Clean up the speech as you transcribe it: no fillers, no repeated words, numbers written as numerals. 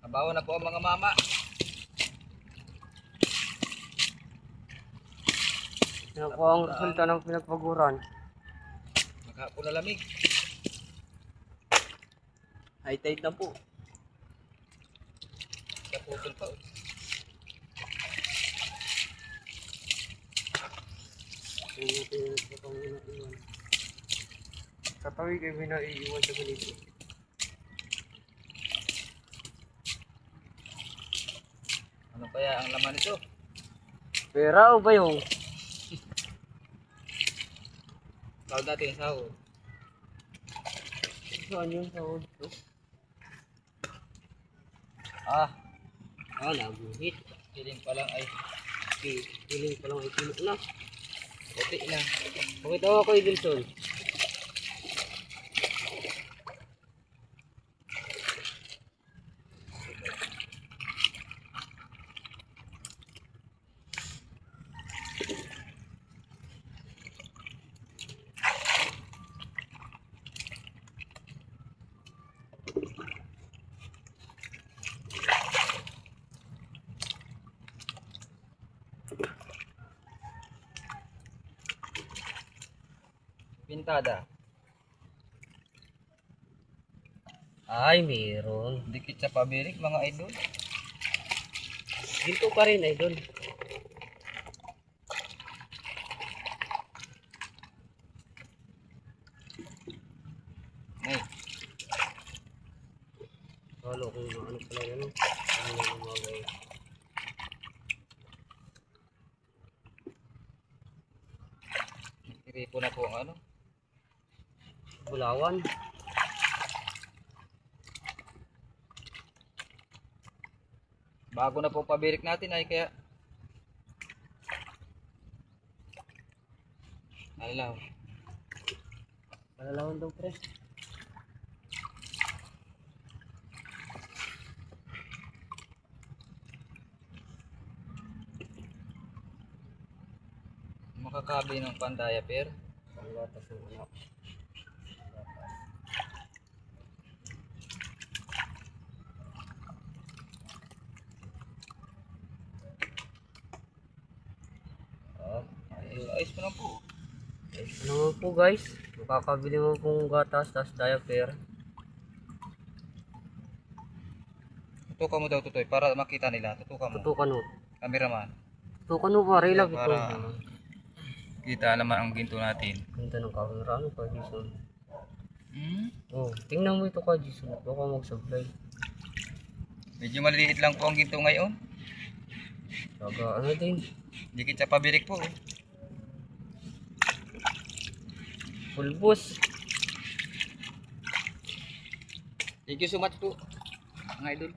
Trabaho na po ang mga mama. Yan po ang resulta ng pinagpaguran. Maghapon na lamig. High tide na po. Naputol pa. Sa tawid ay pinaiiwan sa ganito. Ano kaya ang laman nito? Pera o ba yung? Tawag natin sa sahod. Saan yung sahod to? Naguhit. Feeling pa lang ay Piling pa lang ay kilo na. puti na. Pakita mo ako, Edilson. Pintada. Ay, meron. Dikit sa pabirik mga idol. Ginto pa rin, idol. Ay, Halo kung ano pala yan. Ano yung mga gaya. tiripo na po ang ano. Bulawan. Bago na po pabirik natin ay kaya alaw. Malalawan daw, pre. Makakabi ng pandaya per. Panggatas ng anak. Ayos po na po. Ano naman po, guys? Makakabili mo pong gatas, tas diaper. Tutukan mo daw tutoy para makita nila. Tutukan mo. Tutukan mo. Cameraman. Tutukan mo, pare. Love ito. Para kita naman ang ginto natin. Ganda ng camera. Ano ka, Jason? Oh, Tingnan mo ito ka, Jason. Baka mag-supply. medyo maliliit lang po ang ginto ngayon. Baga, ano din? Dikit sa pabirik po. Pulbos. Thank you so much po mga idol.